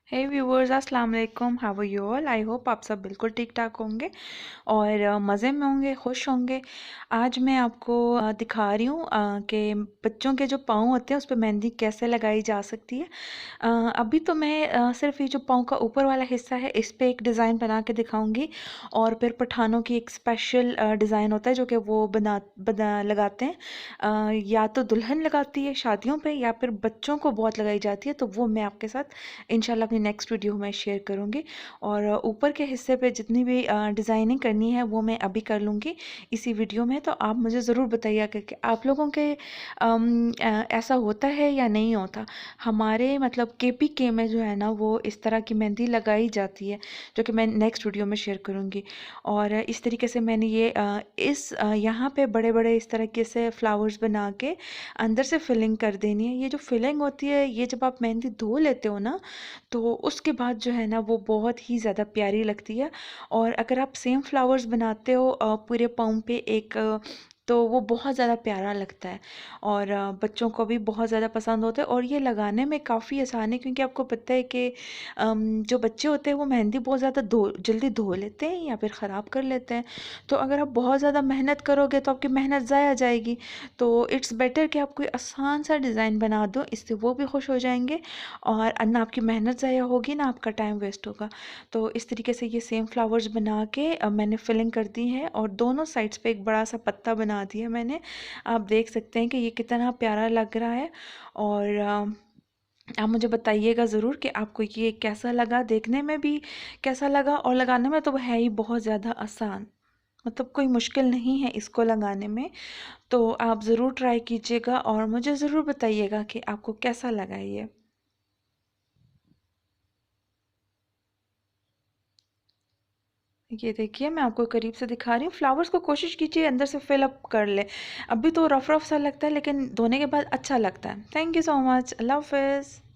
हे viewers, अस्सलाम वालेकुम। How are you all? I hope आप सब बिल्कुल ठीक ठाक होंगे और मज़े में होंगे, खुश होंगे। आज मैं आपको दिखा रही हूँ कि बच्चों के जो पाँव होते हैं उस पे मेहंदी कैसे लगाई जा सकती है। अभी तो मैं सिर्फ ये जो पाँव का ऊपर वाला हिस्सा है इस पे एक डिज़ाइन बना के दिखाऊंगी और फिर पठानों की एक स्पेशल डिज़ाइन होता है जो कि वो बना लगाते हैं। या तो दुल्हन लगाती है शादियों पे या फिर बच्चों को बहुत लगाई जाती है, तो वो मैं आपके साथ इंशाल्लाह अपनी नेक्स्ट वीडियो में शेयर करूँगी। और ऊपर के हिस्से पे जितनी भी डिज़ाइनिंग करनी है वो मैं अभी कर लूँगी इसी वीडियो में। तो आप मुझे ज़रूर बताइएगा कि आप लोगों के ऐसा होता है या नहीं होता। हमारे मतलब केपीके में जो है ना वो इस तरह की मेहंदी लगाई जाती है जो कि मैं नेक्स्ट वीडियो में शेयर करूँगी। और इस तरीके से मैंने ये यहाँ पे बड़े बड़े इस तरीके से फ्लावर्स बना के अंदर से फिलिंग कर देनी है। ये जो फिलिंग होती है ये जब आप मेहंदी धो लेते हो ना तो उसके बाद जो है ना वो बहुत ही ज़्यादा प्यारी लगती है। और अगर आप सेम फ्लावर्स बनाते हो पूरे पाँव पे एक तो वो बहुत ज़्यादा प्यारा लगता है और बच्चों को भी बहुत ज़्यादा पसंद होता है। और ये लगाने में काफ़ी आसान है क्योंकि आपको पता है कि जो बच्चे होते हैं वो मेहंदी बहुत ज़्यादा जल्दी धो लेते हैं या फिर ख़राब कर लेते हैं। तो अगर आप बहुत ज़्यादा मेहनत करोगे तो आपकी मेहनत ज़ाया जाएगी। तो इट्स बेटर कि आप कोई आसान सा डिज़ाइन बना दो, इससे वो भी खुश हो जाएंगे और ना आपकी मेहनत ज़ाया होगी ना आपका टाइम वेस्ट होगा। तो इस तरीके से ये सेम फ्लावर्स बना के मैंने फिलिंग कर दी है और दोनों साइड्स पे एक बड़ा सा पत्ता बना दिया मैंने। आप देख सकते हैं कि ये कितना प्यारा लग रहा है। और आप मुझे बताइएगा ज़रूर कि आपको ये कैसा लगा, देखने में भी कैसा लगा और लगाने में तो है ही बहुत ज़्यादा आसान। मतलब कोई मुश्किल नहीं है इसको लगाने में। तो आप ज़रूर ट्राई कीजिएगा और मुझे ज़रूर बताइएगा कि आपको कैसा लगा ये। ये देखिए मैं आपको करीब से दिखा रही हूँ। फ्लावर्स को कोशिश कीजिए अंदर से फिल अप कर ले। अभी तो रफ रफ सा लगता है लेकिन धोने के बाद अच्छा लगता है। Thank you so much. अल्लाह हाफिज़।